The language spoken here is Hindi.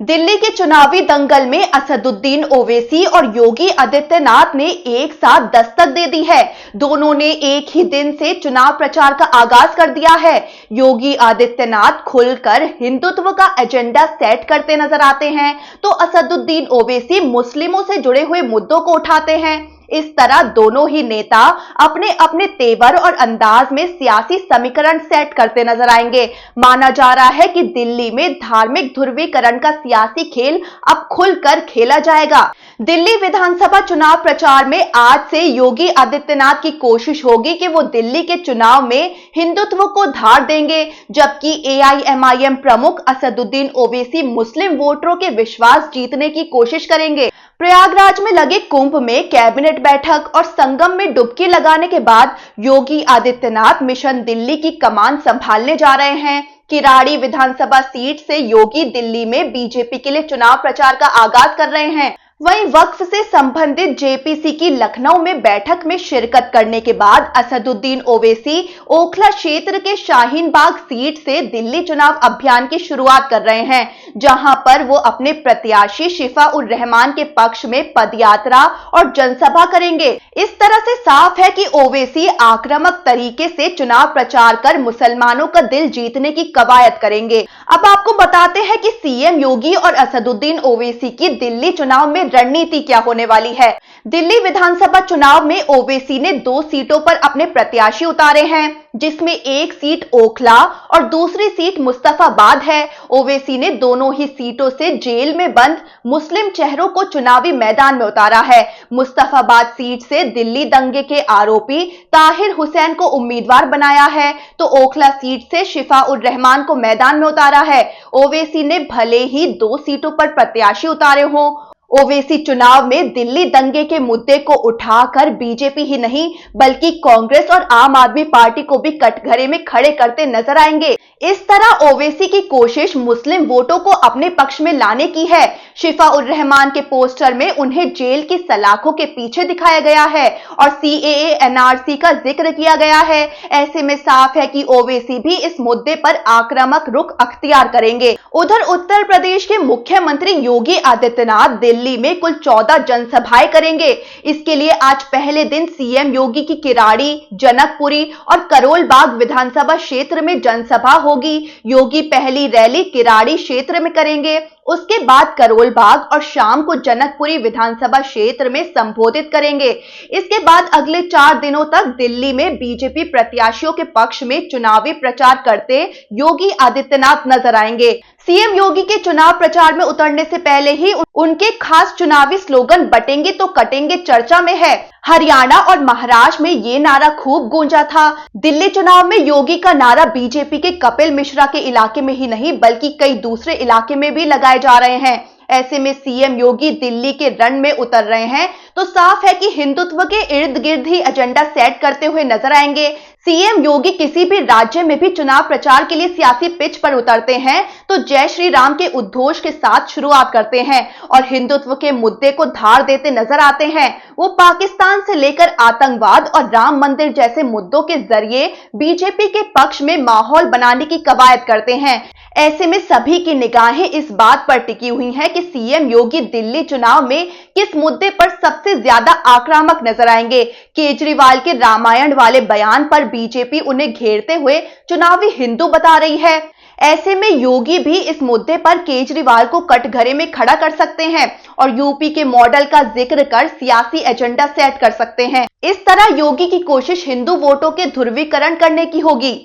दिल्ली के चुनावी दंगल में असदुद्दीन ओवैसी और योगी आदित्यनाथ ने एक साथ दस्तक दे दी है। दोनों ने एक ही दिन से चुनाव प्रचार का आगाज कर दिया है। योगी आदित्यनाथ खुलकर हिंदुत्व का एजेंडा सेट करते नजर आते हैं, तो असदुद्दीन ओवैसी मुस्लिमों से जुड़े हुए मुद्दों को उठाते हैं। इस तरह दोनों ही नेता अपने अपने तेवर और अंदाज में सियासी समीकरण सेट करते नजर आएंगे। माना जा रहा है कि दिल्ली में धार्मिक ध्रुवीकरण का सियासी खेल अब खुलकर खेला जाएगा। दिल्ली विधानसभा चुनाव प्रचार में आज से योगी आदित्यनाथ की कोशिश होगी कि वो दिल्ली के चुनाव में हिंदुत्व को धार देंगे, जबकि एआईएमआईएम प्रमुख असदुद्दीन ओवैसी मुस्लिम वोटरों के विश्वास जीतने की कोशिश करेंगे। प्रयागराज में लगे कुंभ में कैबिनेट बैठक और संगम में डुबकी लगाने के बाद योगी आदित्यनाथ मिशन दिल्ली की कमान संभालने जा रहे हैं। किराड़ी विधानसभा सीट से योगी दिल्ली में बीजेपी के लिए चुनाव प्रचार का आगाज कर रहे हैं। वहीं वक्फ से संबंधित जेपीसी की लखनऊ में बैठक में शिरकत करने के बाद असदुद्दीन ओवैसी ओखला क्षेत्र के शाहीन बाग सीट से दिल्ली चुनाव अभियान की शुरुआत कर रहे हैं, जहां पर वो अपने प्रत्याशी शिफा उर रहमान के पक्ष में पदयात्रा और जनसभा करेंगे। इस तरह से साफ है कि ओवैसी आक्रामक तरीके से चुनाव प्रचार कर मुसलमानों का दिल जीतने की कवायद करेंगे। अब आपको बताते हैं कि सीएम योगी और असदुद्दीन ओवैसी की दिल्ली चुनाव में रणनीति क्या होने वाली है। दिल्ली विधानसभा चुनाव में ओवैसी ने 2 सीटों पर अपने प्रत्याशी उतारे हैं, जिसमें एक सीट ओखला और दूसरी सीट मुस्तफाबाद है। ओवैसी ने दोनों ही सीटों से जेल में बंद मुस्लिम चेहरों को चुनावी मैदान में उतारा है। मुस्तफाबाद सीट से दिल्ली दंगे के आरोपी ताहिर हुसैन को उम्मीदवार बनाया है, तो ओखला सीट से शिफा उर रहमान को मैदान में उतारा है। ओवैसी ने भले ही 2 सीटों पर प्रत्याशी उतारे हों, ओवैसी चुनाव में दिल्ली दंगे के मुद्दे को उठाकर बीजेपी ही नहीं बल्कि कांग्रेस और आम आदमी पार्टी को भी कटघरे में खड़े करते नजर आएंगे। इस तरह ओवैसी की कोशिश मुस्लिम वोटों को अपने पक्ष में लाने की है। शिफा उर रहमान के पोस्टर में उन्हें जेल की सलाखों के पीछे दिखाया गया है और सीएए एनआरसी का जिक्र किया गया है। ऐसे में साफ है कि ओवैसी भी इस मुद्दे पर आक्रामक रुख अख्तियार करेंगे। उधर उत्तर प्रदेश के मुख्यमंत्री योगी आदित्यनाथ दिल्ली में कुल 14 जनसभाएं करेंगे। इसके लिए आज पहले दिन सीएम योगी की किराड़ी, जनकपुरी और करोल बाग विधानसभा क्षेत्र में जनसभा होगी। योगी पहली रैली किराड़ी क्षेत्र में करेंगे, उसके बाद करोल बाग और शाम को जनकपुरी विधानसभा क्षेत्र में संबोधित करेंगे। इसके बाद अगले 4 दिनों तक दिल्ली में बीजेपी प्रत्याशियों के पक्ष में चुनावी प्रचार करते योगी आदित्यनाथ नजर आएंगे। सीएम योगी के चुनाव प्रचार में उतरने से पहले ही उनके खास चुनावी स्लोगन बटेंगे तो कटेंगे चर्चा में है। हरियाणा और महाराष्ट्र में ये नारा खूब गूंजा था। दिल्ली चुनाव में योगी का नारा बीजेपी के कपिल मिश्रा के इलाके में ही नहीं बल्कि कई दूसरे इलाके में भी लगाए जा रहे हैं। ऐसे में सीएम योगी दिल्ली के रण में उतर रहे हैं, तो साफ है कि हिंदुत्व के इर्द गिर्द ही एजेंडा सेट करते हुए नजर आएंगे। सीएम योगी किसी भी राज्य में भी चुनाव प्रचार के लिए सियासी पिच पर उतरते हैं तो जय श्री राम के उद्घोष के साथ शुरुआत करते हैं और हिंदुत्व के मुद्दे को धार देते नजर आते हैं। वो पाकिस्तान से लेकर आतंकवाद और राम मंदिर जैसे मुद्दों के जरिए बीजेपी के पक्ष में माहौल बनाने की कवायद करते हैं। ऐसे में सभी की निगाहें इस बात पर टिकी हुई हैं कि सीएम योगी दिल्ली चुनाव में किस मुद्दे पर सबसे ज्यादा आक्रामक नजर आएंगे। केजरीवाल के रामायण वाले बयान पर बीजेपी उन्हें घेरते हुए चुनावी हिंदू बता रही है। ऐसे में योगी भी इस मुद्दे पर केजरीवाल को कटघरे में खड़ा कर सकते हैं और यूपी के मॉडल का जिक्र कर सियासी एजेंडा सेट कर सकते हैं। इस तरह योगी की कोशिश हिंदू वोटों के ध्रुवीकरण करने की होगी।